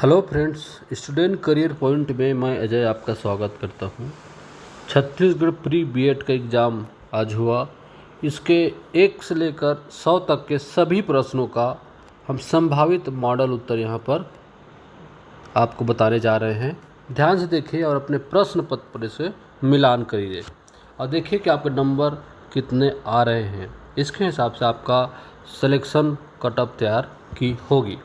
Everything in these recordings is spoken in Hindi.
Hello friends, student career point में मैं अजय आपका स्वागत करता हूं। छत्तीसगढ़ प्री बीएड का एग्ज़ाम आज हुआ। इसके 1 से लेकर 100 तक के सभी प्रश्नों का हम संभावित मॉडल उत्तर यहां पर आपको बताने जा रहे हैं। ध्यान से देखिए और अपने प्रश्न पत्र पर इसे मिलान करिए और देखिए कि आपके नंबर कितने आ रहे हैं। इसके हिसाब से आपका सिलेक्शन कट ऑफ तैयार की होगी।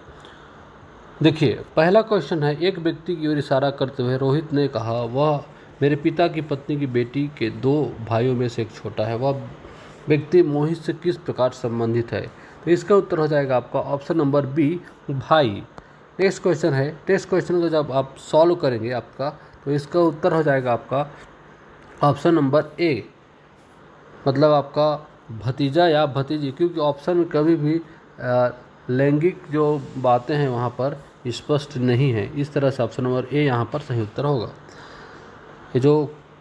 देखिए, पहला क्वेश्चन है, एक व्यक्ति की ओर इशारा करते हुए रोहित ने कहा, वह मेरे पिता की पत्नी की बेटी के 2 भाइयों में से एक छोटा है। वह व्यक्ति मोहित से किस प्रकार संबंधित है? तो इसका उत्तर हो जाएगा आपका ऑप्शन नंबर बी, भाई। नेक्स्ट क्वेश्चन है, टेस्ट क्वेश्चन को जब आप सॉल्व करेंगे आपका, तो इसका उत्तर हो जाएगा आपका ऑप्शन नंबर ए, मतलब आपका भतीजा या भतीजी, क्योंकि ऑप्शन में कभी भी लैंगिक जो बातें हैं वहाँ पर स्पष्ट नहीं है। इस तरह से ऑप्शन नंबर ए यहाँ पर सही उत्तर होगा। ये जो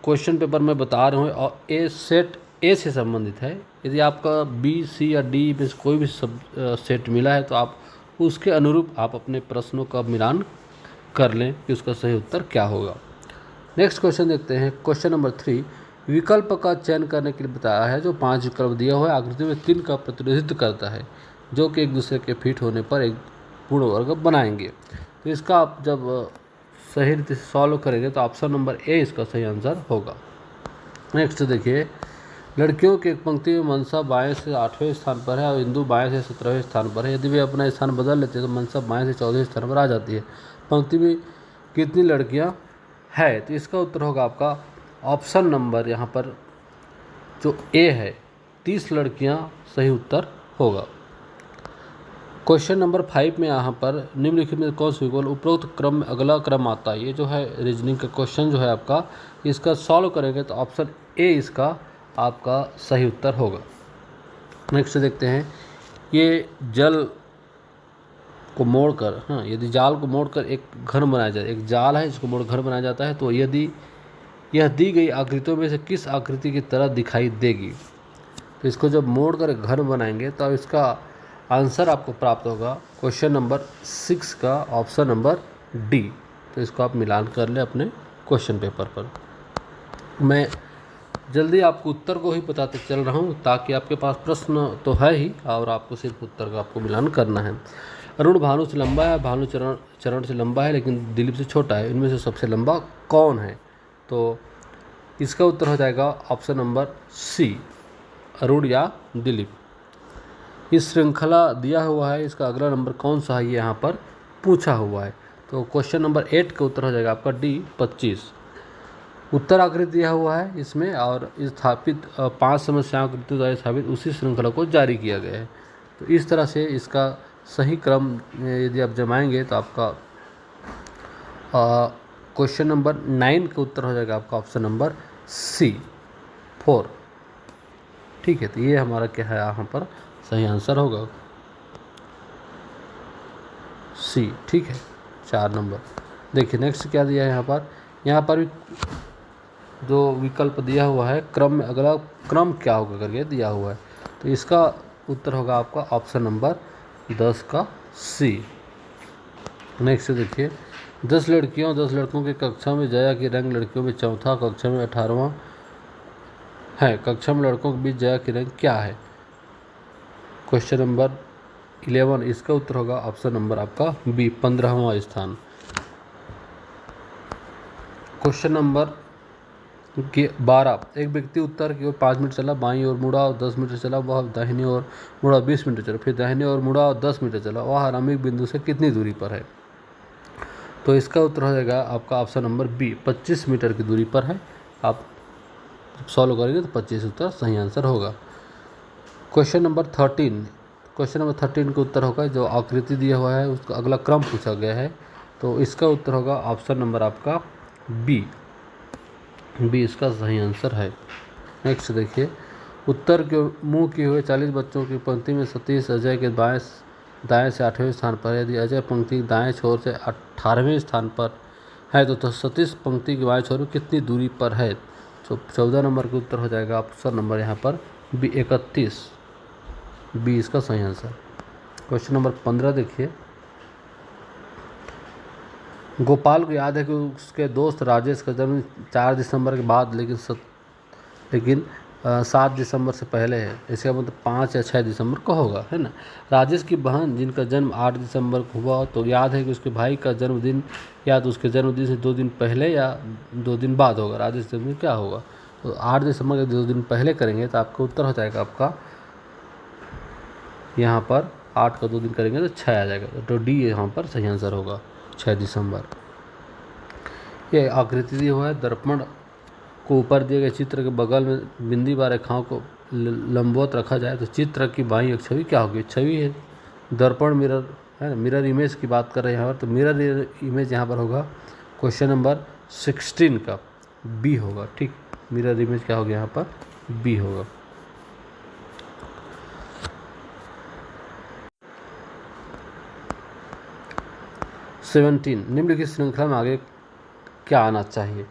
क्वेश्चन पेपर मैं बता रहा हूँ और ए सेट ए से संबंधित है। यदि आपका बी, सी या डी में से कोई भी सेट मिला है तो आप उसके अनुरूप आप अपने प्रश्नों का मिलान कर लें कि उसका सही उत्तर क्या होगा। नेक्स्ट क्वेश्चन देखते हैं। क्वेश्चन नंबर 3, विकल्प का चयन करने के लिए बताया है। जो 5 विकल्प दिया हुआ है आकृति में 3 का प्रतिनिधित्व करता है, जो कि एक दूसरे के फिट होने पर एक पूर्ण वर्ग बनाएंगे। तो इसका आप जब सही रीति से सॉल्व करेंगे तो ऑप्शन नंबर ए इसका सही आंसर होगा। नेक्स्ट देखिए, लड़कियों की एक पंक्ति में मनसा बाएं से 8वें स्थान पर है और इंदु बाएं से 17वें स्थान पर है। यदि वे अपना स्थान बदल लेते हैं तो मनसा बाएं से 14वें स्थान पर आ जाती है। पंक्ति में कितनी लड़कियां है? तो इसका उत्तर होगा आपका ऑप्शन नंबर यहाँ पर जो ए है, 30 लड़कियां सही उत्तर होगा। क्वेश्चन नंबर 5 में यहाँ पर निम्नलिखित में कौन सा विकल्प उपरोक्त क्रम में अगला क्रम आता है? ये जो है रीजनिंग का क्वेश्चन जो है आपका, इसका सॉल्व करेंगे तो ऑप्शन ए इसका आपका सही उत्तर होगा। नेक्स्ट देखते हैं, ये जल को मोड़कर, यदि जाल को मोड़कर एक घर बनाया जाए, एक जाल है जिसको मोड़ घर बनाया जाता है, तो यदि यह दी गई आकृतियों में से किस आकृति की तरह दिखाई देगी? तो इसको जब मोड़ कर एक घर बनाएंगे तो इसका आंसर आपको प्राप्त होगा क्वेश्चन नंबर 6 का ऑप्शन नंबर डी। तो इसको आप मिलान कर लें अपने क्वेश्चन पेपर पर। मैं जल्दी आपको उत्तर को ही बताते चल रहा हूँ ताकि आपके पास प्रश्न तो है ही और आपको सिर्फ उत्तर का आपको मिलान करना है। अरुण भानु से लंबा है, भानु चरण से लंबा है लेकिन दिलीप से छोटा है। इनमें से सबसे लंबा कौन है? तो इसका उत्तर हो जाएगा ऑप्शन नंबर सी, अरुण या दिलीप। इस श्रृंखला दिया हुआ है, इसका अगला नंबर कौन सा है ये यहाँ पर पूछा हुआ है। तो क्वेश्चन नंबर 8 का उत्तर हो जाएगा आपका डी, 25। उत्तर आकृति दिया हुआ है इसमें और स्थापित 5 समस्याओं के द्वारा स्थापित उसी श्रृंखला को जारी किया गया है। तो इस तरह से इसका सही क्रम यदि आप जमाएंगे तो आपका क्वेश्चन नंबर 9 का उत्तर हो जाएगा आपका ऑप्शन नंबर सी, 4। ठीक है, तो ये हमारा क्या है यहाँ पर सही आंसर होगा सी। ठीक है, 4 नंबर। देखिए नेक्स्ट क्या दिया है यहाँ पर भी जो विकल्प दिया हुआ है, क्रम में अगला क्रम क्या होगा करके दिया हुआ है। तो इसका उत्तर होगा आपका ऑप्शन नंबर 10 का सी। नेक्स्ट देखिए, 10 लड़कियों 10 लड़कों की कक्षा में जया की रैंक लड़कियों में चौथा, कक्षा में 18वां है। कक्षा में लड़कों के बीच जया की रैंक क्या है? क्वेश्चन नंबर 11, इसका उत्तर होगा ऑप्शन नंबर आपका बी, 15वां स्थान। क्वेश्चन नंबर 12, एक व्यक्ति उत्तर की ओर 5 मिनट चला, बाईं ओर मुड़ा और 10 मीटर चला। वह दाहिनी ओर मुड़ा 20 मीटर चला, फिर दाहिनी ओर मुड़ा और 10 मीटर चला। वह आरंभिक बिंदु से कितनी दूरी पर है? तो इसका उत्तर हो जाएगा आपका ऑप्शन नंबर बी, 25 मीटर की दूरी पर है। आप सॉल्व करेंगे तो 25 उत्तर सही आंसर होगा। क्वेश्चन नंबर 13, क्वेश्चन नंबर 13 का उत्तर होगा जो आकृति दिया हुआ है उसका अगला क्रम पूछा गया है। तो इसका उत्तर होगा ऑप्शन नंबर आपका बी, इसका सही आंसर है। नेक्स्ट देखिए, उत्तर के मुंह किए हुए 40 बच्चों की पंक्ति में सतीश अजय के दाएं से 8वें स्थान पर है। यदि अजय पंक्ति दाएं छोर से 18वें स्थान पर है तो सतीश पंक्ति के बाएं छोर में कितनी दूरी पर है? तो 14 नंबर का उत्तर हो जाएगा ऑप्शन नंबर यहाँ पर बी, 31, बी इसका सही आंसर। क्वेश्चन नंबर 15 देखिए, गोपाल को याद है कि उसके दोस्त राजेश का जन्म 4 दिसंबर के बाद लेकिन 7 दिसंबर से पहले है। इसका मतलब 5 या 6 दिसंबर को होगा, है ना। राजेश की बहन जिनका जन्म 8 दिसंबर को हुआ, तो याद है कि उसके भाई का जन्मदिन या तो उसके जन्मदिन से 2 दिन पहले या 2 दिन बाद होगा। राजेश जन्मदिन क्या होगा, तो 8 दिसंबर के 2 दिन पहले करेंगे तो आपका उत्तर हो जाएगा आपका यहाँ पर 8 का 2 दिन करेंगे तो 6 आ जाएगा, तो डी यहाँ पर सही आंसर होगा 6 दिसंबर। ये आकृति दी हुआ है, दर्पण को ऊपर दिए गए चित्र के बगल में बिंदी व रेखाओं को लंबवत रखा जाए तो चित्र की बाईं एक छवि क्या होगी। छवि है दर्पण, मिरर है ना, मिरर इमेज की बात कर रहे हैं यहाँ पर, तो मिरर इमेज यहाँ पर होगा क्वेश्चन नंबर 16 का बी होगा। ठीक, मिरर इमेज क्या होगा यहाँ पर, बी होगा। निम्नलिखित श्रृंखला में आगे क्या आना चाहिए।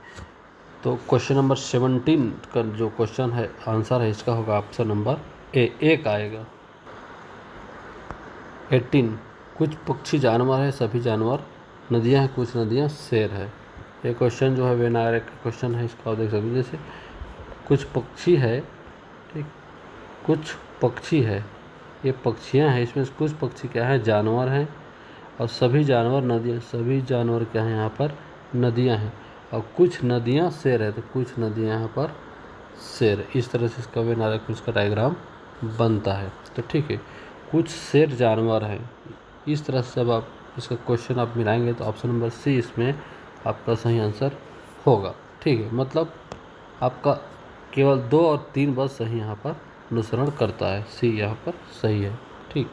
तो क्वेश्चन नंबर 17 का जो क्वेश्चन है आंसर है इसका होगा ऑप्शन नंबर ए, एक आएगा। 18 कुछ पक्षी जानवर है, सभी जानवर नदियां हैं, कुछ नदियां शेर है। ये क्वेश्चन जो है वेनागरिक का क्वेश्चन है, इसका देख सकते जैसे कुछ पक्षी है, ठीक, कुछ पक्षी है, ये पक्षियां हैं, इसमें कुछ पक्षी क्या है, जानवर हैं, और सभी जानवर नदियाँ, सभी जानवर क्या है यहाँ पर, नदियाँ हैं, और कुछ नदियाँ शेर है, तो कुछ नदियाँ यहाँ पर शेर। इस तरह से इसका वेन आरेख उसका डायग्राम बनता है। तो ठीक है, कुछ शेर जानवर हैं, इस तरह से जब आप इसका क्वेश्चन आप मिलाएंगे तो ऑप्शन नंबर सी इसमें आपका सही आंसर होगा। ठीक है, मतलब आपका केवल 2 और 3 बस सही यहाँ पर अनुसरण करता है, सी यहाँ पर सही है। ठीक,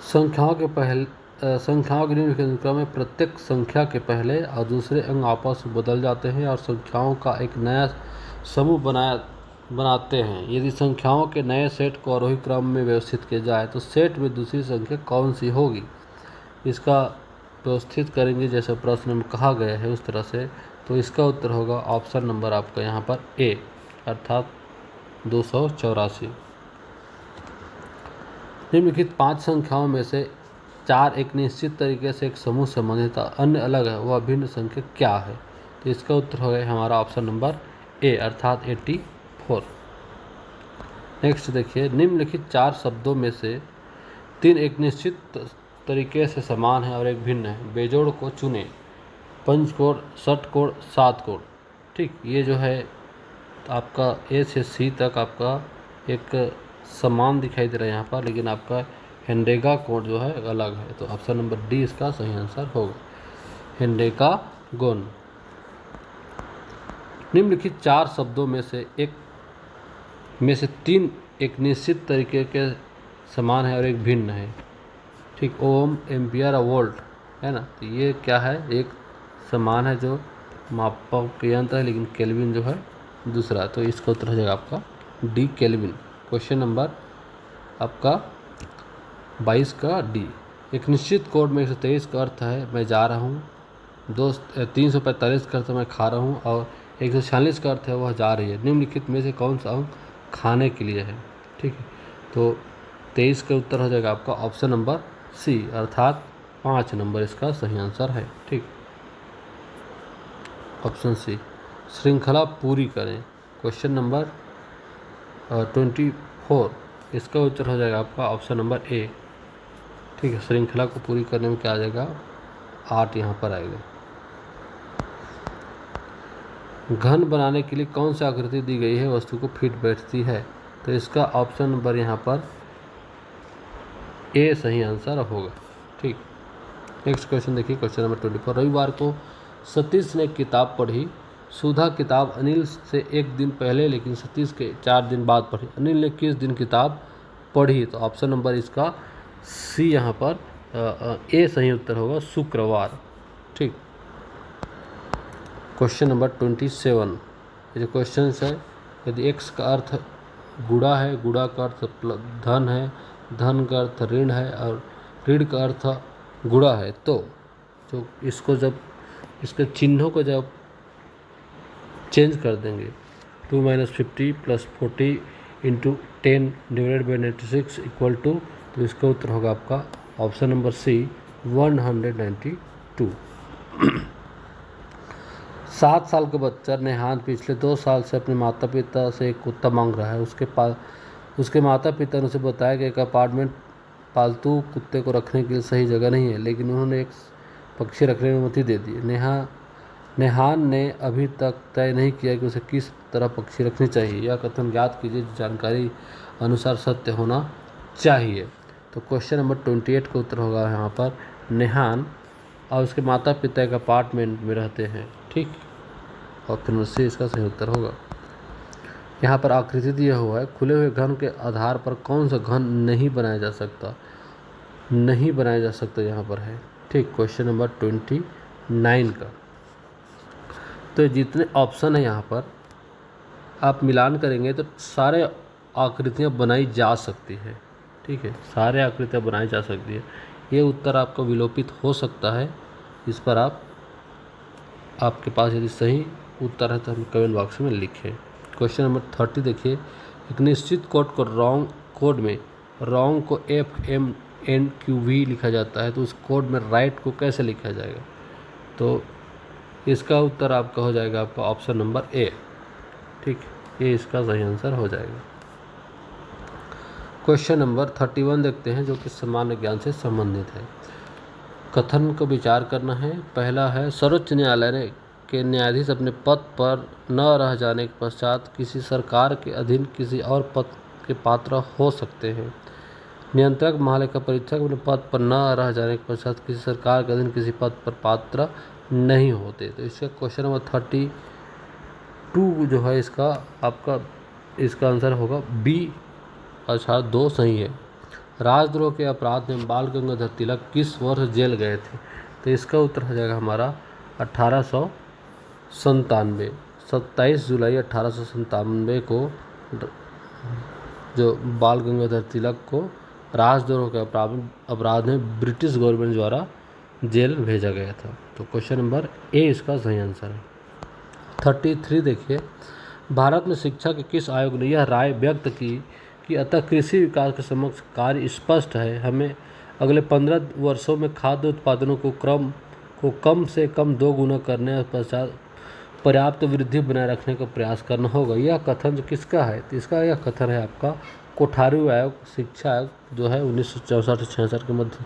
संख्याओं के निम्नलिखित क्रम में प्रत्येक संख्या के पहले और दूसरे अंक आपस में बदल जाते हैं और संख्याओं का एक नया समूह बनाते हैं। यदि संख्याओं के नए सेट को आरोही क्रम में व्यवस्थित किया जाए तो सेट में दूसरी संख्या कौन सी होगी। इसका व्यवस्थित करेंगे जैसे प्रश्न में कहा गया है उस तरह से, तो इसका उत्तर होगा ऑप्शन नंबर आपका यहाँ पर ए, अर्थात 284। निम्नलिखित 5 संख्याओं में से 4 एक निश्चित तरीके से एक समूह संबंधित अन्य अलग है, वह भिन्न संख्या क्या है। तो इसका उत्तर हो गया हमारा ऑप्शन नंबर ए, अर्थात 84। नेक्स्ट देखिए, निम्नलिखित 4 शब्दों में से 3 एक निश्चित तरीके से समान है और एक भिन्न है। बेजोड़ को चुने, पंचकोण, षटकोण, सात कोण। ठीक, ये जो है आपका ए से सी तक आपका एक समान दिखाई दे रहा है यहाँ पर, लेकिन आपका हेंडेगा कोण जो है अलग है, तो ऑप्शन नंबर डी इसका सही आंसर होगा, हेंडेगा गोन। निम्नलिखित 4 शब्दों में से 3 एक निश्चित तरीके के समान है और एक भिन्न है। ठीक, ओम, एम्पियर और वोल्ट है ना, तो ये क्या है, एक समान है जो मापक यंत्र है, लेकिन केल्विन जो है दूसरा, तो इसका उत्तर हो जाएगा आपका डी, केल्विन। क्वेश्चन नंबर आपका 22 का डी। एक निश्चित कोड में 123 का अर्थ है मैं जा रहा हूँ, 345 का अर्थ मैं खा रहा हूँ, और 146 का अर्थ है वह जा रही है। निम्नलिखित में से कौन सा अंक खाने के लिए है। ठीक है, तो 23 का उत्तर हो जाएगा आपका ऑप्शन नंबर सी, अर्थात 5 नंबर इसका सही आंसर है। ठीक, ऑप्शन सी। श्रृंखला पूरी करें, क्वेश्चन नंबर 24, इसका उत्तर हो जाएगा आपका ऑप्शन नंबर ए। ठीक है, श्रृंखला को पूरी करने में क्या आ जाएगा, 8 यहाँ पर आएगा। घन बनाने के लिए कौन सी आकृति दी गई है वस्तु को फिट बैठती है, तो इसका ऑप्शन नंबर यहाँ पर ए सही आंसर होगा। ठीक, नेक्स्ट क्वेश्चन देखिए, क्वेश्चन नंबर 24। रविवार को सतीश ने किताब पढ़ी, सुधा किताब अनिल से 1 दिन पहले लेकिन सतीश के 4 दिन बाद पढ़ी। अनिल ने किस दिन किताब पढ़ी, तो ऑप्शन नंबर इसका सी यहाँ पर ए सही उत्तर होगा, शुक्रवार। ठीक, क्वेश्चन नंबर 27, ये जो क्वेश्चन है, यदि एक्स का अर्थ गुणा है, गुणा का अर्थ धन है, धन का अर्थ ऋण है, और ऋण का अर्थ गुणा है, तो जो इसको जब इसके चिन्हों को जब चेंज कर देंगे, 2 - 50 + 40 × 10 / 96 = तो इसका उत्तर होगा आपका ऑप्शन नंबर सी, 192। 7 साल का बच्चा नेहान पिछले 2 साल से अपने माता पिता से एक कुत्ता मांग रहा है। उसके माता पिता ने उसे बताया कि एक अपार्टमेंट पालतू कुत्ते को रखने के लिए सही जगह नहीं है, लेकिन उन्होंने एक पक्षी रखने की अनुमति दे दी। नेहान ने अभी तक तय नहीं किया कि उसे किस तरह पक्षी रखनी चाहिए। यह कथन ज्ञात कीजिए जो जानकारी अनुसार सत्य होना चाहिए। तो क्वेश्चन नंबर 28 का उत्तर होगा यहाँ पर नेहान और उसके माता पिता एक अपार्टमेंट में रहते हैं। ठीक, ऑप्शन सी इसका सही उत्तर होगा। यहाँ पर आकृति दिया हुआ है, खुले हुए घन के आधार पर कौन सा घन नहीं बनाया जा सकता, नहीं बनाया जा सकता यहाँ पर है। ठीक, क्वेश्चन नंबर 29 का। तो जितने ऑप्शन है यहाँ पर आप मिलान करेंगे तो सारे आकृतियाँ बनाई जा सकती है। ठीक है, सारे आकृतियाँ बनाई जा सकती है। ये उत्तर आपका विलोपित हो सकता है। इस पर आपके पास यदि सही उत्तर है तो हम कमेंट बॉक्स में लिखें। क्वेश्चन नंबर 30 देखिए, एक निश्चित कोड में रॉन्ग को FMNQV लिखा जाता है, तो उस कोड में राइट को कैसे लिखा जाएगा? तो इसका उत्तर आपका हो जाएगा आपका ऑप्शन नंबर ए। ठीक, ये इसका सही आंसर हो जाएगा। क्वेश्चन नंबर 31 देखते हैं जो कि सामान्य ज्ञान से संबंधित है। कथन को विचार करना है। पहला है, सर्वोच्च न्यायालय के न्यायाधीश अपने पद पर न रह जाने के पश्चात किसी सरकार के अधीन किसी और पद के पात्र हो सकते हैं। नियंत्रक महालेखा परीक्षक अपने पद पर न रह जाने के पश्चात किसी सरकार के अधीन किसी पद पर पात्र नहीं होते। तो इसका क्वेश्चन नंबर 32 जो है इसका आंसर होगा बी, अच्छा 2 सही है। राजद्रोह के अपराध में बाल गंगाधर तिलक किस वर्ष जेल गए थे? तो इसका उत्तर हो जाएगा हमारा 1897। 27 जुलाई 1897 को जो बाल गंगाधर तिलक को राजद्रोह के अपराध में ब्रिटिश गवर्नमेंट द्वारा जेल भेजा गया था। तो क्वेश्चन नंबर ए इसका सही आंसर है। 33 देखिए, भारत में शिक्षा के किस आयोग ने यह राय व्यक्त की कि अतः कृषि विकास के समक्ष कार्य स्पष्ट है, हमें अगले 15 वर्षों में खाद्य उत्पादनों को कम से कम 2 गुना करने और पश्चात पर्याप्त वृद्धि बनाए रखने का प्रयास करना होगा। यह कथन जो किसका है? तो इसका यह कथन है आपका कोठारी आयोग, शिक्षा आयोग जो है 1964-66 के मध्य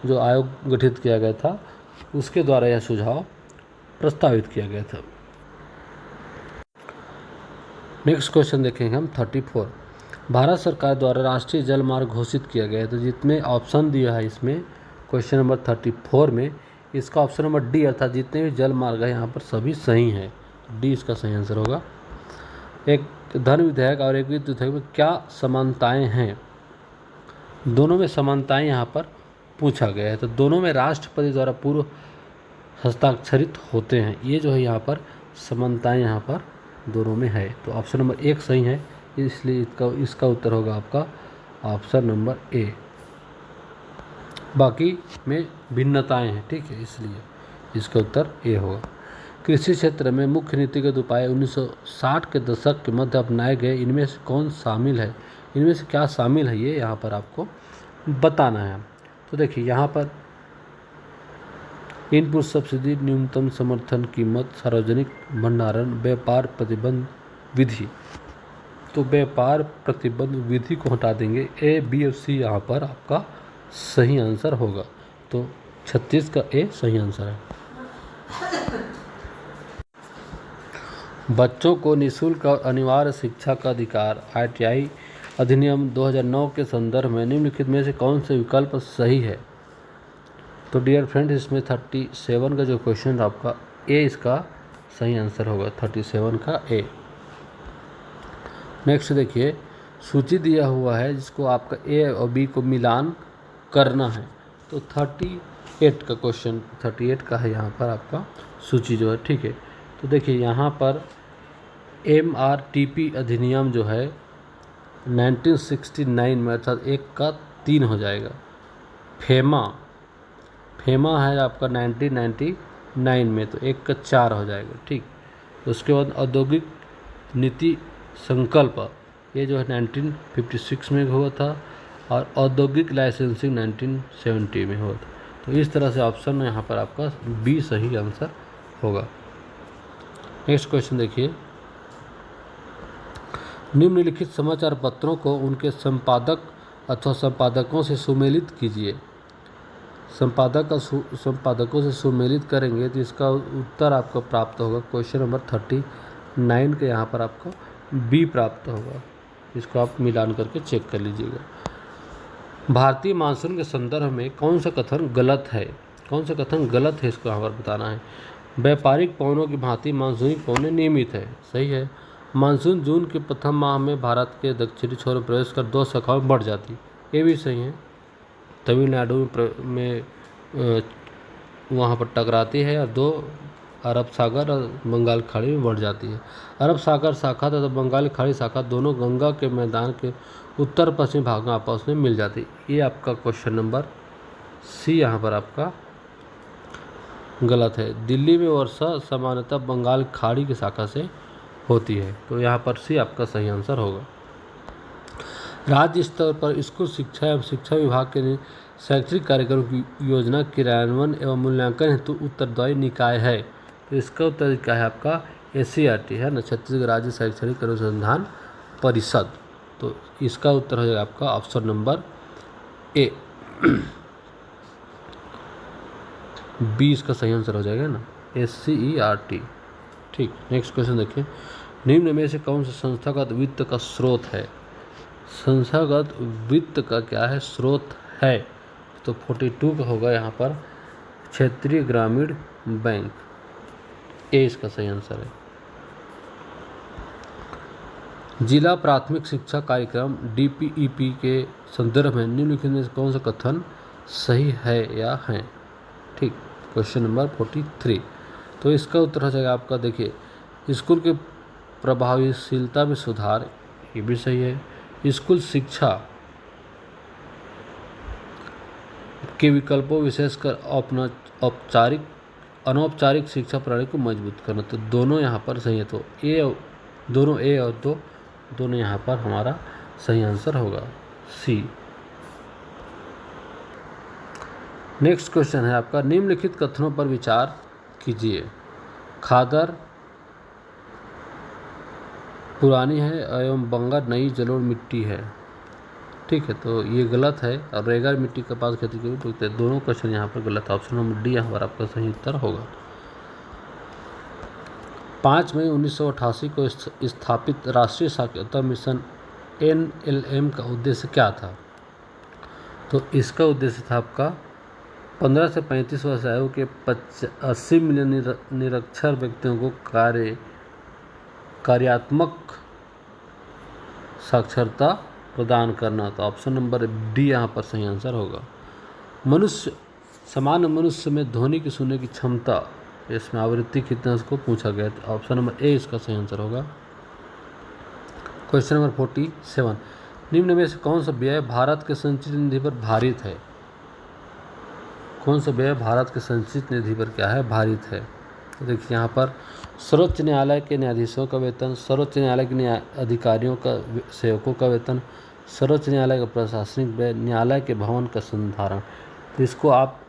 जो आयोग गठित किया गया था उसके द्वारा यह सुझाव प्रस्तावित किया गया था। नेक्स्ट क्वेश्चन देखेंगे हम 34। भारत सरकार द्वारा राष्ट्रीय जल मार्ग घोषित किया गया है। तो जितने ऑप्शन दिया है इसमें क्वेश्चन नंबर 34 में इसका ऑप्शन नंबर डी अर्थात जितने भी जल मार्ग है यहाँ पर सभी सही हैं। डी इसका सही आंसर होगा। एक धन विधेयक और एक वित्त विधेयक में क्या समानताएं हैं? दोनों में समानताएं यहाँ पर पूछा गया है। तो दोनों में राष्ट्रपति द्वारा पूर्व हस्ताक्षरित होते हैं। ये जो है यहाँ पर समानताएं यहाँ पर दोनों में है। तो ऑप्शन नंबर 1 सही है, इसलिए इसका उत्तर होगा आपका ऑप्शन नंबर ए। बाकी में भिन्नताएं हैं, ठीक है, इसलिए इसका उत्तर ए होगा। कृषि क्षेत्र में मुख्य नीतिगत उपाय 1960 के दशक के मध्य अपनाए गए, इनमें से कौन शामिल है? इनमें से क्या शामिल है ये यहाँ पर आपको बताना है। तो देखिए यहाँ पर इनपुट सब्सिडी, न्यूनतम समर्थन कीमत, सार्वजनिक भंडारण, व्यापार प्रतिबंध विधि। तो व्यापार प्रतिबंध विधि को हटा देंगे। ए, बी और सी यहाँ पर आपका सही आंसर होगा। तो 36 का ए सही आंसर है। बच्चों को निःशुल्क और अनिवार्य शिक्षा का अधिकार ITI अधिनियम 2009 के संदर्भ में निम्नलिखित में से कौन से विकल्प सही है? तो डियर फ्रेंड्स इसमें 37 का जो क्वेश्चन आपका ए इसका सही आंसर होगा। 37 का ए। नेक्स्ट देखिए, सूची दिया हुआ है जिसको आपका ए और बी को मिलान करना है। तो 38 का क्वेश्चन 38 का है यहाँ पर आपका सूची जो है, ठीक है। तो देखिए यहाँ पर MRTP अधिनियम जो है 1969 में अर्थात 1 का 3 हो जाएगा। फेमा है आपका 1999 में, तो 1 का 4 हो जाएगा, ठीक। उसके बाद औद्योगिक नीति संकल्प ये जो है 1956 में हुआ था और औद्योगिक लाइसेंसिंग 1970 में हुआ था। तो इस तरह से ऑप्शन यहाँ पर आपका बी सही आंसर होगा। नेक्स्ट क्वेश्चन देखिए, निम्नलिखित समाचार पत्रों को उनके संपादक अथवा संपादकों से सुमेलित कीजिए। संपादकों से सुमेलित करेंगे तो इसका उत्तर आपको प्राप्त होगा क्वेश्चन नंबर 39 के यहाँ पर आपको बी प्राप्त होगा। इसको आप मिलान करके चेक कर लीजिएगा। भारतीय मानसून के संदर्भ में कौन सा कथन गलत है? कौन सा कथन गलत है इसको यहाँ पर बताना है। व्यापारिक पवनों की भांति मानसूनी पवनें नियमित है, सही है। मानसून जून के प्रथम माह में भारत के दक्षिणी छोर में प्रवेश कर 2 शाखाओं में बढ़ जाती, ये भी सही है। तमिलनाडु में वहाँ पर टकराती है और 2 अरब सागर और बंगाल खाड़ी में बढ़ जाती है। अरब सागर शाखा तथा बंगाल खाड़ी शाखा दोनों गंगा के मैदान के उत्तर पश्चिमी भाग में आपस में मिल जाती है। ये आपका क्वेश्चन नंबर सी यहाँ पर आपका गलत है। दिल्ली में वर्षा सामान्यतः बंगाल खाड़ी की शाखा से होती है, तो यहाँ पर सी आपका सही आंसर होगा। राज्य स्तर पर स्कूल शिक्षा एवं शिक्षा विभाग के शैक्षिक कार्यक्रम की योजना क्रियान्वयन एवं मूल्यांकन हेतु उत्तरदायी निकाय है, तो इसका उत्तर क्या है आपका SCERT है ना, छत्तीसगढ़ राज्य शैक्षणिक अनुसंधान परिषद। तो इसका उत्तर हो जाएगा आपका ऑप्शन नंबर ए, बी इसका सही आंसर हो जाएगा ना, SCERT। ठीक, नेक्स्ट क्वेश्चन देखिए, निम्न में से कौन सा संस्थागत वित्त का स्रोत है? संस्थागत वित्त का क्या है स्रोत है? तो 42 का होगा यहाँ पर क्षेत्रीय ग्रामीण बैंक, ए इसका सही आंसर है। जिला प्राथमिक शिक्षा कार्यक्रम DPEP के संदर्भ में निम्नलिखित में से कौन सा कथन सही है या है? ठीक, क्वेश्चन नंबर 43। तो इसका उत्तर हो जाएगा आपका, देखिए, स्कूल के प्रभावशीलता में सुधार, ये भी सही है। स्कूल शिक्षा के विकल्पों विशेषकर अनौपचारिक शिक्षा प्रणाली को मजबूत करना, तो दोनों यहाँ पर सही है। तो दोनों ए और दोनों यहाँ पर हमारा सही आंसर होगा सी। नेक्स्ट क्वेश्चन है आपका, निम्नलिखित कथनों पर विचार कीजिए। खादर पुरानी है एवं बंगर नई जलोढ़ मिट्टी है, ठीक है, तो ये गलत है। और रेगर मिट्टी कपास खेती के लिए तो दोनों क्वेश्चन यहाँ पर गलत है। ऑप्शन नंबर डी यहाँ पर आपका सही उत्तर होगा। 5 मई 1988 को स्थापित राष्ट्रीय साक्षरता मिशन NLM का उद्देश्य क्या था? तो इसका उद्देश्य था आपका 15 से 35 वर्ष आयु के 80 मिलियन निरक्षर व्यक्तियों को कार्यात्मक साक्षरता प्रदान करना। तो ऑप्शन नंबर डी यहाँ पर सही आंसर होगा। सामान्य मनुष्य में ध्वनि की सुनने की क्षमता, इसमें आवृत्ति कितना उसको पूछा गया, तो ऑप्शन नंबर ए इसका सही आंसर होगा। क्वेश्चन नंबर 47, निम्न में से कौन सा व्यय भारत के संचित निधि पर भारित है? कौन सा व्यय भारत के संचित निधि पर क्या है भारित है? तो देखिए यहाँ पर सर्वोच्च न्यायालय के न्यायाधीशों का वेतन, सर्वोच्च न्यायालय के अधिकारियों का सेवकों का वेतन, सर्वोच्च न्यायालय का प्रशासनिक व्यय, न्यायालय के भवन का संधारण। तो इसको आप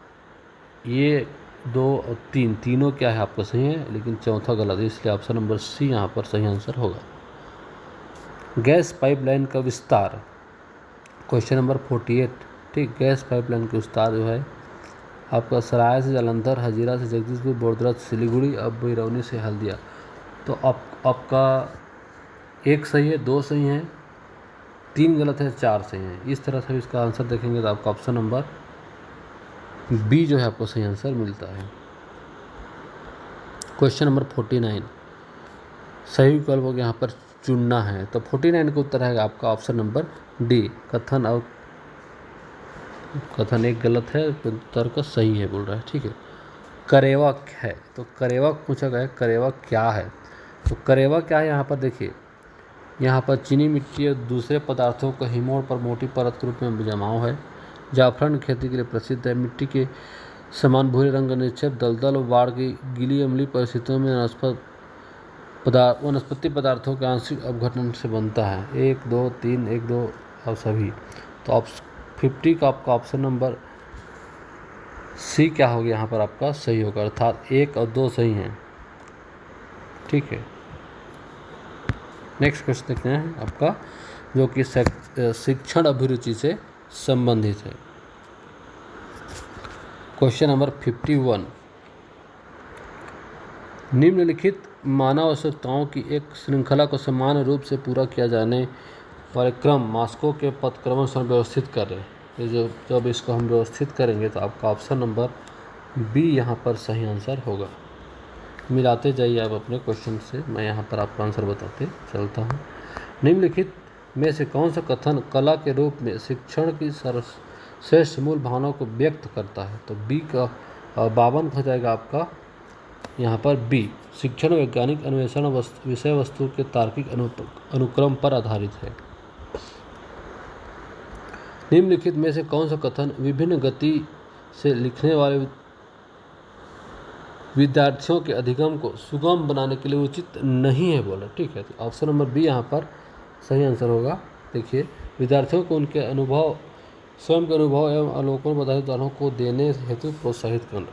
ये 2 और 3 तीनों क्या है आपका सही है, लेकिन चौथा गलत है, इसलिए ऑप्शन नंबर सी यहाँ पर सही आंसर होगा। गैस पाइपलाइन का विस्तार, क्वेश्चन नंबर 48। ठीक, गैस पाइपलाइन का विस्तार जो है आपका सराय से जालंधर, हजीरा से जगदीशपुर, बोरदरा से सिलीगुड़ी, अब बैरौनी से हल्दिया। तो आपका 1 सही है, 2 सही है, 3 गलत है, 4 सही है। इस तरह से इसका आंसर देखेंगे तो आपका ऑप्शन नंबर बी जो है आपको सही आंसर मिलता है। क्वेश्चन नंबर 49, सही विकल्प को यहाँ पर चुनना है, तो 49 का उत्तर है आपका ऑप्शन नंबर डी, कथन एक गलत है, उत्तर का सही है बोल रहा है। ठीक है, करेवा है, तो करेवा पूछा गया है, करेवा क्या है? तो करेवा क्या है यहाँ पर देखिए, यहाँ पर चीनी मिट्टी और दूसरे पदार्थों का हिमोड़ पर मोटी परत के रूप में जमाव है। जाफरान खेती के लिए प्रसिद्ध है। मिट्टी के समान भूरे रंग का निक्षेप दलदल और बाढ़ की गीली अम्लीय परिस्थितियों में वनस्पति पदार्थों के आंशिक अपघटन से बनता है। 1 2 3 1 2 और सभी। तो 50 का आपका ऑप्शन नंबर सी क्या होगा यहाँ पर आपका सही होगा, अर्थात 1 और 2 सही हैं। ठीक है, नेक्स्ट क्वेश्चन देखते हैं आपका, जो कि शिक्षण अभिरुचि से संबंधित है। क्वेश्चन नंबर 51, निम्नलिखित मानव आवश्यकताओं की एक श्रृंखला को समान रूप से पूरा किया जाने वाले क्रम मास्को के पदक्रम से व्यवस्थित कर रहे हैं। ये जब इसको हम व्यवस्थित करेंगे तो आपका ऑप्शन नंबर बी यहाँ पर सही आंसर होगा। मिलाते जाइए आप अपने क्वेश्चन से, मैं यहाँ पर आपको आंसर बताते चलता हूँ। निम्नलिखित में से कौन सा कथन कला के रूप में शिक्षण की श्रेष्ठ मूल भावनाओं को व्यक्त करता है? तो बी का 52 हो जाएगा आपका यहाँ पर बी। शिक्षण वैज्ञानिक अन्वेषण विषय वस्तु के तार्किक अनुक्रम पर आधारित है। निम्नलिखित में से कौन सा कथन विभिन्न गति से लिखने वाले विद्यार्थियों के अधिगम को सुगम बनाने के लिए उचित नहीं है बोला? ठीक है, तो ऑप्शन नंबर बी यहाँ पर सही आंसर होगा। देखिए, विद्यार्थियों को उनके अनुभव, स्वयं के अनुभव एवं अवलोकन आधारित उदाहरणों को देने हेतु प्रोत्साहित करना।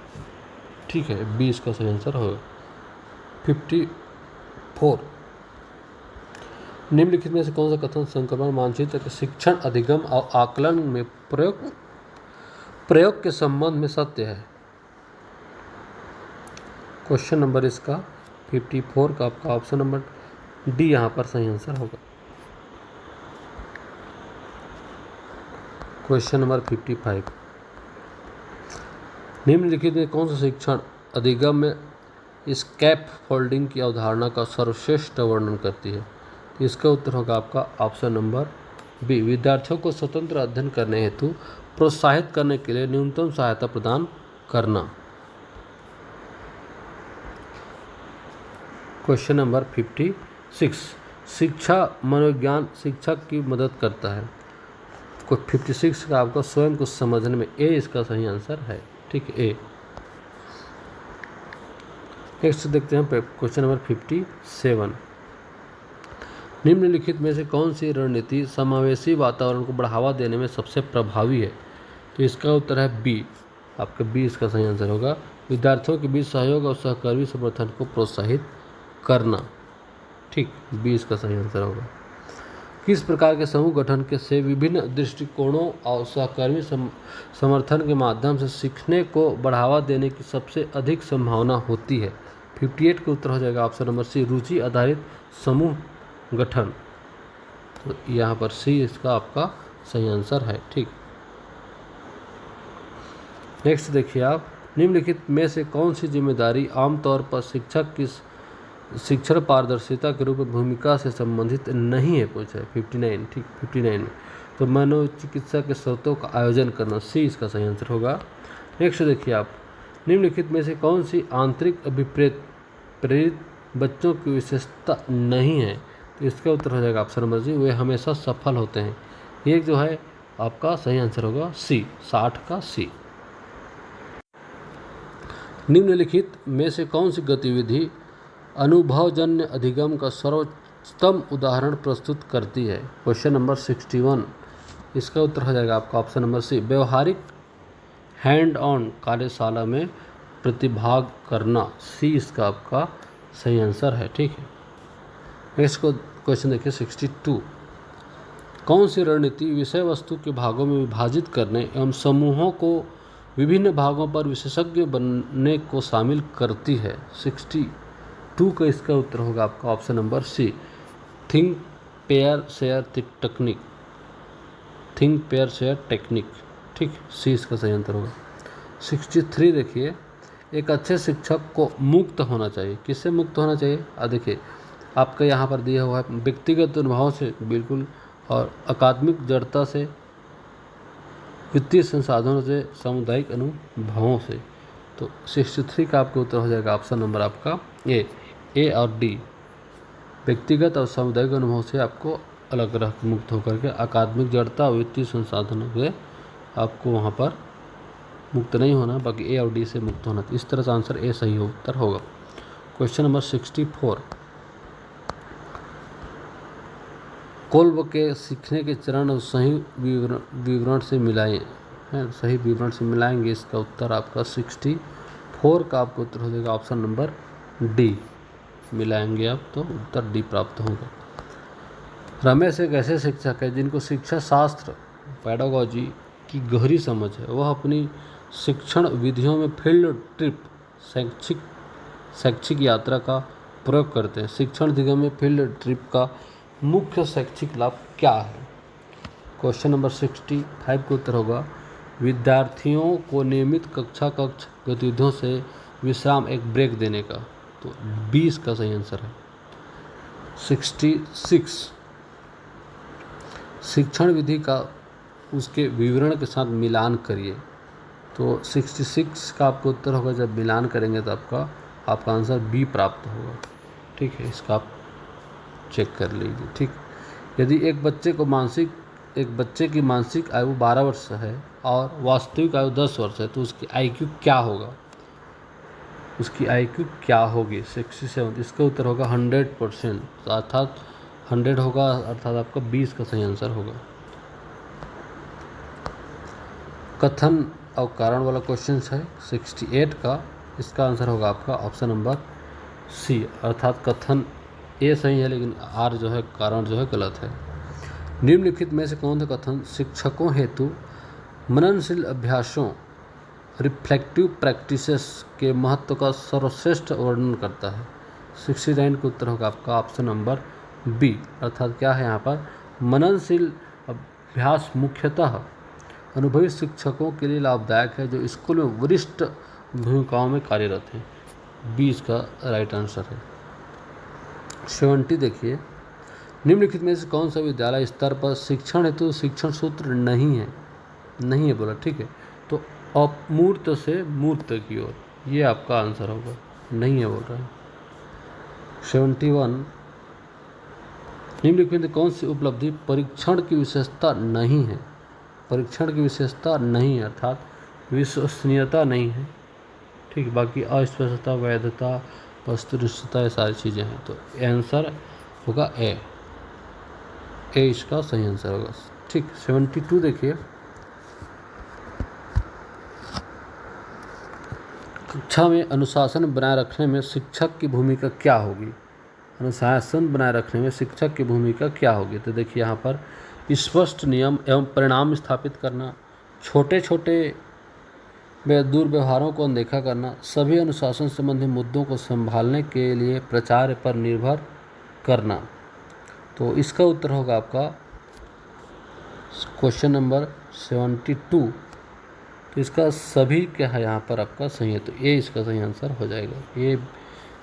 ठीक है, बी इसका सही आंसर होगा। 54, निम्नलिखित में से कौन सा कथन संक्रमण मानचित्र के शिक्षण अधिगम और आकलन में प्रयोग के संबंध में सत्य है? क्वेश्चन नंबर इसका 54 का आपका ऑप्शन नंबर डी यहाँ पर सही आंसर होगा। क्वेश्चन नंबर 55, निम्नलिखित में कौन सा शिक्षण अधिगम में स्कैप फोल्डिंग की अवधारणा का सर्वश्रेष्ठ वर्णन करती है? तो इसका उत्तर होगा आपका ऑप्शन नंबर बी। विद्यार्थियों को स्वतंत्र अध्ययन करने हेतु प्रोत्साहित करने के लिए न्यूनतम सहायता प्रदान करना। क्वेश्चन नंबर 56, शिक्षा मनोविज्ञान शिक्षक की मदद करता है। 56 का आपको स्वयं को समझने में ए इसका सही आंसर है। ठीक है, ए। नेक्स्ट देखते हैं क्वेश्चन नंबर 57, निम्नलिखित में से कौन सी रणनीति समावेशी वातावरण को बढ़ावा देने में सबसे प्रभावी है? तो इसका उत्तर है बी। आपका बी इसका सही आंसर होगा। विद्यार्थियों के बीच सहयोग और सहकर्मी समर्थन को प्रोत्साहित करना। ठीक, बी इसका सही आंसर होगा। किस प्रकार के समूह गठन के से विभिन्न दृष्टिकोणों और सहकर्मी समर्थन के माध्यम से सीखने को बढ़ावा देने की सबसे अधिक संभावना होती है? 58 का उत्तर हो जाएगा ऑप्शन नंबर सी, रुचि आधारित समूह गठन। तो यहाँ पर सी इसका आपका सही आंसर है। ठीक, नेक्स्ट देखिए आप, निम्नलिखित में से कौन सी जिम्मेदारी आमतौर पर शिक्षक की शिक्षण पारदर्शिता के रूप में भूमिका से संबंधित नहीं है? पूछा है 59। ठीक, 59 में तो मनोचिकित्सा के स्रोतों का आयोजन करना, सी इसका सही आंसर होगा। नेक्स्ट देखिए आप, निम्नलिखित में से कौन सी आंतरिक अभिप्रेत प्रेरित बच्चों की विशेषता नहीं है? तो इसका उत्तर हो जाएगा ऑप्शन नंबर सी, वे हमेशा सफल होते हैं। ये जो है आपका सही आंसर होगा सी, 60 का सी। निम्नलिखित में से कौन सी गतिविधि अनुभवजन्य अधिगम का सर्वोत्तम उदाहरण प्रस्तुत करती है? क्वेश्चन नंबर 61, इसका उत्तर हो जाएगा आपका ऑप्शन नंबर सी, व्यवहारिक हैंड ऑन कार्यशाला में प्रतिभाग करना, सी इसका आपका सही आंसर है। ठीक है, नेक्स्ट को क्वेश्चन देखिए 62, कौन सी रणनीति विषय वस्तु के भागों में विभाजित करने एवं समूहों को विभिन्न भागों पर विशेषज्ञ बनने को शामिल करती है? 62 का इसका उत्तर होगा आपका option number C, think pair share technique, think pair share technique. ठीक, सी इसका सही आंसर होगा। 63 देखिए, एक अच्छे शिक्षक को मुक्त होना चाहिए। किससे मुक्त होना चाहिए? देखिए आपका यहाँ पर दिया हुआ है व्यक्तिगत अनुभव से, बिल्कुल, और अकादमिक जड़ता से, वित्तीय संसाधनों से, सामुदायिक अनुभवों से। तो 63 का आपका उत्तर हो जाएगा ऑप्शन नंबर आपका ए और डी, व्यक्तिगत और सामुदायिक अनुभव से आपको अलग रह मुक्त होकर के अकादमिक जड़ता और वित्तीय संसाधनों से आपको वहाँ पर मुक्त नहीं होना, बाकी ए और डी से मुक्त होना। इस तरह से आंसर ए सही उत्तर होगा। क्वेश्चन नंबर 64, कोल्ब के सीखने के चरण और सही विवरण से मिलाएं है, सही विवरण से मिलाएंगे। इसका उत्तर आपका 64 का आपका उत्तर हो जाएगा ऑप्शन नंबर डी। मिलाएंगे आप तो उत्तर डी प्राप्त होगा। रमेश एक ऐसे शिक्षक है जिनको शिक्षा शास्त्र पेडागोजी की गहरी समझ है। वह अपनी शिक्षण विधियों में फील्ड ट्रिप शैक्षिक यात्रा का प्रयोग करते हैं। शिक्षण विधियों में फील्ड ट्रिप का मुख्य शैक्षिक लाभ क्या है? क्वेश्चन नंबर 65 का उत्तर होगा विद्यार्थियों को नियमित कक्षा गतिविधियों से विश्राम एक ब्रेक देने का। तो 20 का सही आंसर है। 66 शिक्षण विधि का उसके विवरण के साथ मिलान करिए। तो 66 का आपका उत्तर होगा, जब मिलान करेंगे तो आपका आंसर बी प्राप्त होगा। ठीक है, इसका आप चेक कर लीजिए। ठीक, यदि एक बच्चे की मानसिक आयु 12 वर्ष है और वास्तविक आयु 10 वर्ष है तो उसकी IQ क्या होगा? उसकी IQ क्या होगी? 67, इसका उत्तर होगा 100%, अर्थात 100 होगा, अर्थात आपका 20 का सही आंसर होगा। कथन और कारण वाला क्वेश्चन है 68 का, इसका आंसर होगा आपका ऑप्शन नंबर सी, अर्थात कथन ए सही है लेकिन आर जो है कारण जो है गलत है। निम्नलिखित में से कौन सा कथन शिक्षकों हेतु मननशील अभ्यासों रिफ्लेक्टिव प्रैक्टिसेस के महत्व का सर्वश्रेष्ठ वर्णन करता है? 69 का उत्तर होगा आपका ऑप्शन नंबर बी, अर्थात क्या है यहाँ पर मननशील अभ्यास मुख्यतः अनुभवी शिक्षकों के लिए लाभदायक है जो स्कूल में वरिष्ठ भूमिकाओं में कार्यरत हैं। 20 का राइट आंसर है। 70 देखिए, निम्नलिखित में से कौन सा विद्यालय स्तर पर शिक्षण हेतु शिक्षण सूत्र नहीं है बोला। ठीक है, तो अमूर्त से मूर्त की ओर, ये आपका आंसर होगा, नहीं है बोल रहा है। 71 निम्नलिखित में कौन सी उपलब्धि परीक्षण की विशेषता नहीं है? परीक्षण की विशेषता नहीं है, अर्थात विश्वसनीयता नहीं है। ठीक, बाकी अस्पष्टता, वैधता, वस्तुनिष्ठता, ये सारी चीज़ें हैं। तो आंसर होगा ए इसका सही आंसर होगा। ठीक, 72 देखिए, कक्षा में अनुशासन बनाए रखने में शिक्षक की भूमिका क्या होगी? अनुशासन बनाए रखने में शिक्षक की भूमिका क्या होगी? तो देखिए यहाँ पर स्पष्ट नियम एवं परिणाम स्थापित करना, छोटे छोटे दुर्व्यवहारों को अनदेखा करना, सभी अनुशासन संबंधी मुद्दों को संभालने के लिए प्राचार्य पर निर्भर करना। तो इसका उत्तर होगा आपका क्वेश्चन नंबर 72। तो इसका सभी क्या है यहाँ पर आपका सही है, तो ए इसका सही आंसर हो जाएगा। ए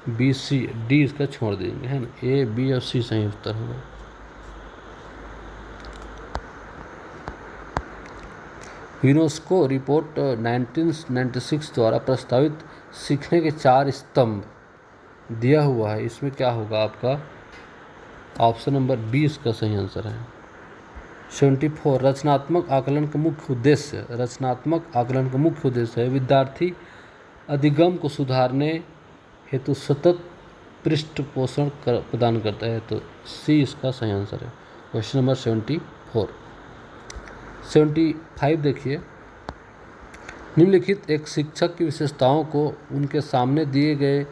बी सी डी इसका छोड़ देंगे, है ना, ए बी और सी सही उत्तर होगा। यूनेस्को रिपोर्ट 1996 द्वारा प्रस्तावित सीखने के 4 स्तंभ दिया हुआ है, इसमें क्या होगा आपका ऑप्शन नंबर 20 का सही आंसर है। 74 रचनात्मक आकलन का मुख्य उद्देश्य है विद्यार्थी अधिगम को सुधारने हेतु सतत पृष्ठपोषण प्रदान करता है। तो सी इसका सही आंसर है, क्वेश्चन नंबर 74। 75 देखिए, निम्नलिखित एक शिक्षक की विशेषताओं को उनके सामने दिए गए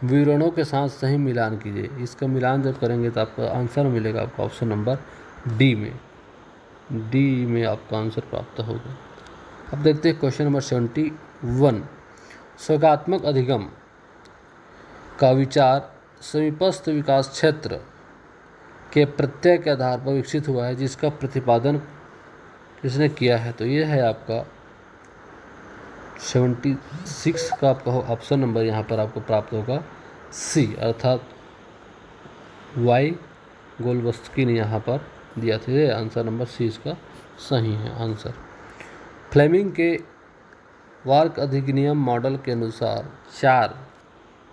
विवरणों के साथ सही मिलान कीजिए। इसका मिलान जब करेंगे तो आपका आंसर मिलेगा आपका ऑप्शन नंबर डी में आपका आंसर प्राप्त होगा। अब देखते हैं क्वेश्चन नंबर 71। स्वगात्मक अधिगम का विचार समीपस्थ विकास क्षेत्र के प्रत्यय के आधार पर विकसित हुआ है, जिसका प्रतिपादन किसने किया है? तो ये है आपका 76 का आपका ऑप्शन नंबर यहाँ पर आपको प्राप्त होगा सी, अर्थात वाई गोल्बस्की ने यहाँ पर दिया था। ये आंसर नंबर सी इसका सही है आंसर। फ्लेमिंग के वार्क अधिनियम मॉडल के अनुसार 4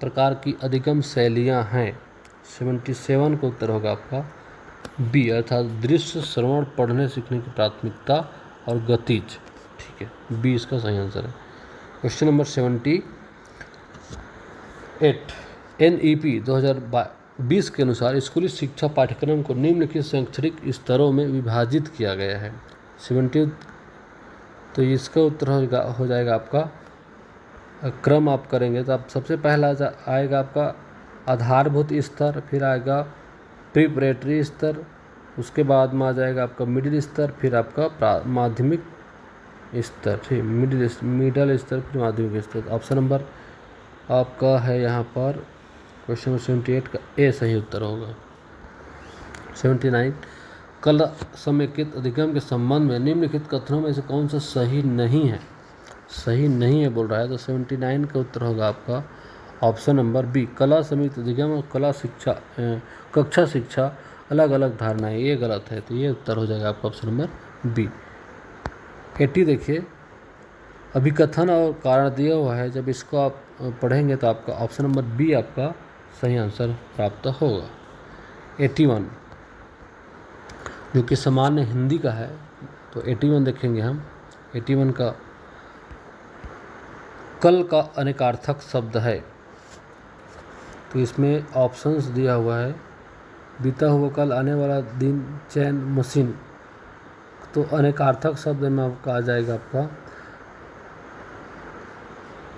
प्रकार की अधिगम शैलियाँ हैं। 77 का उत्तर होगा आपका बी, अर्थात दृश्य, श्रवण, पढ़ने सीखने की प्राथमिकता और गतिज। ठीक है, बी इसका सही आंसर है। क्वेश्चन नंबर 78 NEP 2020 के अनुसार स्कूली शिक्षा पाठ्यक्रम को निम्नलिखित शैक्षणिक स्तरों में विभाजित किया गया है। तो इसका उत्तर हो जाएगा आपका, क्रम आप करेंगे तो आप सबसे पहला आएगा आपका आधारभूत स्तर, फिर आएगा प्रिपरेटरी स्तर, उसके बाद में आ जाएगा आपका मिडिल स्तर, फिर आपका माध्यमिक स्तर, ठीक, मिडल स्तर, फिर माध्यमिक स्तर। ऑप्शन नंबर आपका है यहाँ पर क्वेश्चन नंबर 78 का ए सही उत्तर होगा। 79, कला समेकित अधिगम के संबंध में निम्नलिखित कथनों में से कौन सा सही नहीं है? सही नहीं है बोल रहा है, तो 79 का उत्तर होगा आपका ऑप्शन नंबर बी, कला समेकित अधिगम और कला शिक्षा कक्षा शिक्षा अलग अलग धारणाएं, ये गलत है, तो ये उत्तर हो जाएगा आपका ऑप्शन नंबर बी। 80 देखिए, अभिकथन और कारण दिया हुआ है, जब इसको आप पढ़ेंगे तो आपका ऑप्शन नंबर बी आपका सही आंसर प्राप्त होगा। 81 जो कि सामान्य हिंदी का है, तो 81 देखेंगे हम। 81 का कल का अनेकार्थक शब्द है, तो इसमें ऑप्शंस दिया हुआ है, बीता हुआ कल, आने वाला दिन, चैन, मशीन। तो अनेकार्थक शब्द में आपका आ जाएगा आपका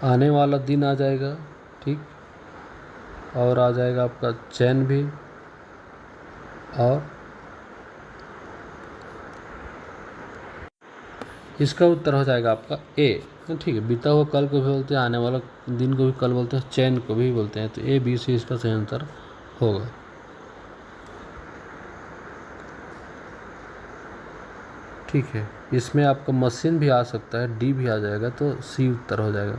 आने वाला दिन आ जाएगा, ठीक, और आ जाएगा आपका चैन भी, और इसका उत्तर हो जाएगा आपका ए, ठीक है। बीता हुआ कल को भी बोलते हैं, आने वाला दिन को भी कल बोलते हैं, चैन को भी बोलते हैं, तो ए बी सी इसका सही आंसर होगा। ठीक है, इसमें आपका मशीन भी आ सकता है, डी भी आ जाएगा, तो सी उत्तर हो जाएगा,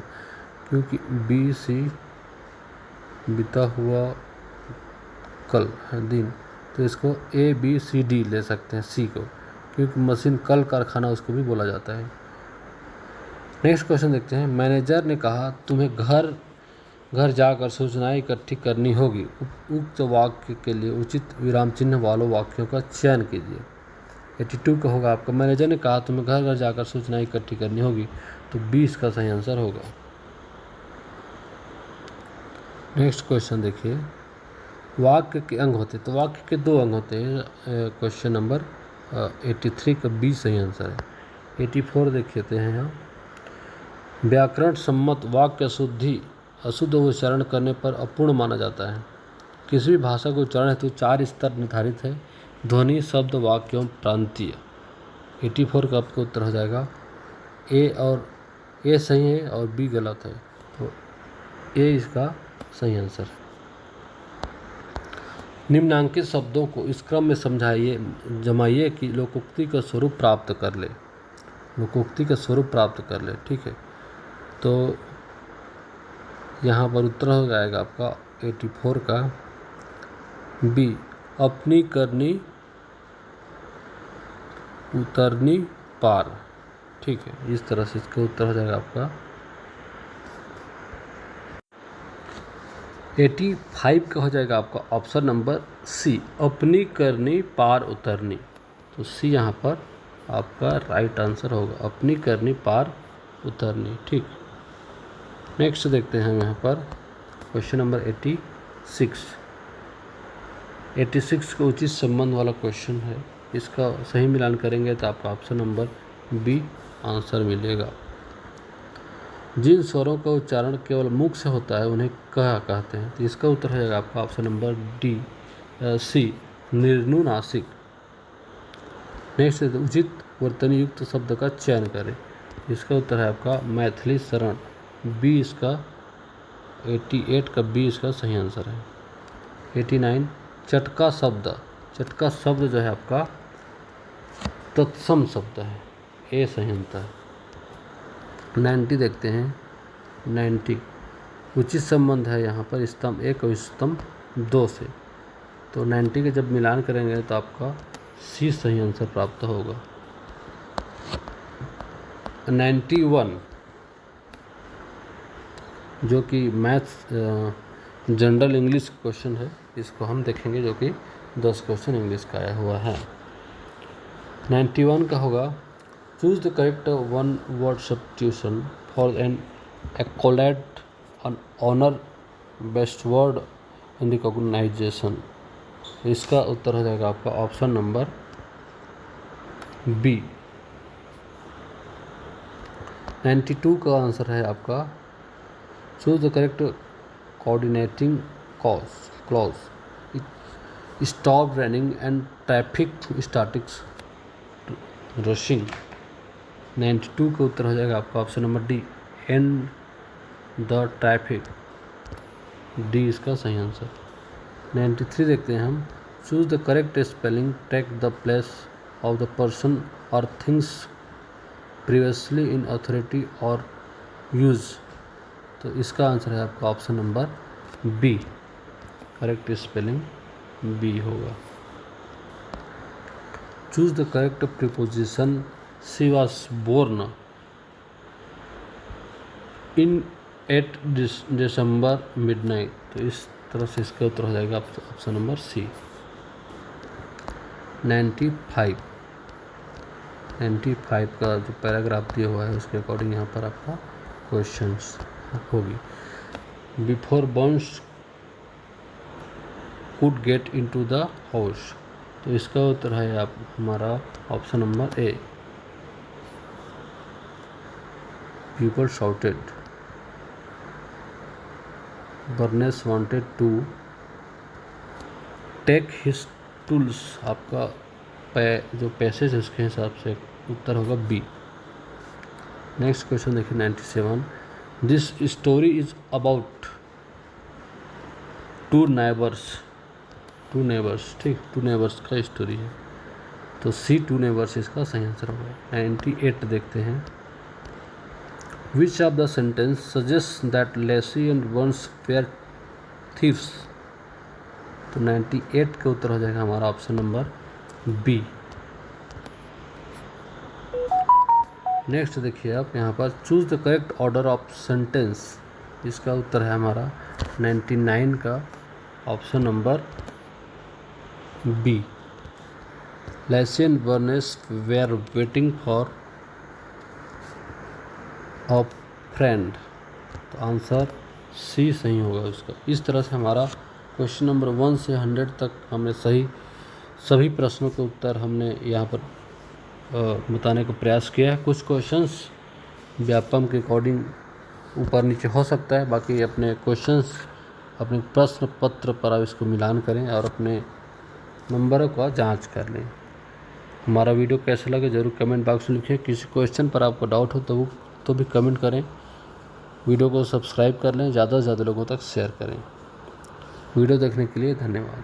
क्योंकि बी सी बीता हुआ कल है दिन, तो इसको ए बी सी डी ले सकते हैं सी को, क्योंकि मशीन कल कारखाना उसको भी बोला जाता है। नेक्स्ट क्वेश्चन देखते हैं। मैनेजर ने कहा तुम्हें घर घर जाकर सूचनाएं इकट्ठी करनी होगी, उक्त वाक्य के लिए उचित विराम चिन्ह वालों वाक्यों का चयन कीजिए। 82 का होगा आपका, मैनेजर ने कहा तुम्हें घर घर जाकर सूचनाएं इकट्ठी करनी होगी, तो 20 का सही आंसर होगा। नेक्स्ट क्वेश्चन देखिए, वाक्य के अंग होते, तो वाक्य के 2 अंग होते हैं। क्वेश्चन नंबर 83 का बी सही आंसर है। 84 देख लेते हैं यहाँ, व्याकरण सम्मत वाक्य अशुद्ध उच्चारण करने पर अपूर्ण माना जाता है। किसी भी भाषा के उच्चारण हेतु 4 स्तर निर्धारित है, ध्वनि, शब्द, वाक्य एवं प्रांतीय। 84 का आपका उत्तर हो जाएगा ए, और ए सही है और बी गलत है, तो ए इसका सही आंसर। निम्नांकित शब्दों को इस क्रम में जमाइए कि लोकोक्ति का स्वरूप प्राप्त कर ले। लोकोक्ति का स्वरूप प्राप्त कर ले, ठीक है। तो यहाँ पर उत्तर हो जाएगा आपका 84 का बी, अपनी करनी उतरनी पार, ठीक है। इस तरह से इसका उत्तर हो जाएगा आपका 85 का हो जाएगा आपका ऑप्शन नंबर सी, अपनी करनी पार उतरनी, तो सी यहाँ पर आपका राइट आंसर होगा, अपनी करनी पार उतरनी, ठीक। नेक्स्ट देखते हैं हम यहाँ पर क्वेश्चन नंबर 86 का उचित संबंध वाला क्वेश्चन है, इसका सही मिलान करेंगे तो आपका ऑप्शन नंबर बी आंसर मिलेगा। जिन स्वरों का उच्चारण केवल मुख से होता है उन्हें क्या कहते हैं, तो इसका उत्तर हो जाएगा आपका ऑप्शन नंबर डी सी, निर्नुनासिक। नेक्स्ट उचित वर्तनी युक्त शब्द का चयन करें, इसका उत्तर है आपका मैथिली शरण, बी इसका 88 का बी इसका सही आंसर है। 89 चटका शब्द जो है आपका तत्सम शब्द है, ए सही आंसर है। 90 देखते हैं, 90 उचित संबंध है यहाँ पर स्तंभ 1 और स्तंभ 2 से, तो 90 के जब मिलान करेंगे तो आपका सी सही आंसर प्राप्त होगा। 91 जो कि मैथ्स जनरल इंग्लिश क्वेश्चन है, इसको हम देखेंगे, जो कि 10 क्वेश्चन इंग्लिश का आया हुआ है। 91 का होगा, choose the correct one word substitution for an accolade an honour best word in recognisation, इसका उत्तर हो जाएगा आपका ऑप्शन नंबर बी, 92 का आंसर है आपका, choose the correct coordinating clause, stop running and traffic statics rushing. 92 का उत्तर हो जाएगा आपका option number D, and the traffic, D इसका सही आंसर। 93 देखते हैं हम, choose the correct spelling, take the place of the person or things previously in authority or use. तो इसका आंसर है आपका option number B, correct spelling B होगा। Choose the correct preposition, she was born in 8 December midnight. तो इस तरह से इसका उत्तर हो जाएगा ऑप्शन नंबर सी। 95 का जो पैराग्राफ दिया हुआ है उसके अकॉर्डिंग यहाँ पर आपका क्वेश्चंस होगी। Before Burns could get into the house. तो इसका उत्तर है आप हमारा option number A, people shouted. Barnes wanted to take his tools, आपका जो पैसेज है उसके हिसाब से उत्तर होगा बी। नेक्स्ट क्वेश्चन देखिए 97, this story is about two neighbours, ठीक, टू नेबर्स का स्टोरी है, तो सी टू नेबर्स इसका सही आंसर होगा। 98 देखते हैं, which of the sentence suggest that Lacy and Burns were thieves. तो 98 का उत्तर हो जाएगा हमारा ऑप्शन नंबर बी। नेक्स्ट देखिए आप यहाँ पर, choose the correct order of sentence. इसका उत्तर है हमारा 99 का option number B, Lacy and Barnes were waiting for a friend. तो आंसर सी सही होगा उसका। इस तरह से हमारा क्वेश्चन नंबर 1 से 100 तक हमने सभी प्रश्नों के उत्तर हमने यहाँ पर बताने का प्रयास किया है। कुछ क्वेश्चंस व्यापम के अकॉर्डिंग ऊपर नीचे हो सकता है, बाकी अपने क्वेश्चंस अपने प्रश्न पत्र पर आप इसको मिलान करें और अपने नंबरों का जांच कर लें। हमारा वीडियो कैसा लगे ज़रूर कमेंट बॉक्स में लिखें। किसी क्वेश्चन पर आपको डाउट हो तो भी कमेंट करें। वीडियो को सब्सक्राइब कर लें, ज़्यादा से ज़्यादा लोगों तक शेयर करें। वीडियो देखने के लिए धन्यवाद।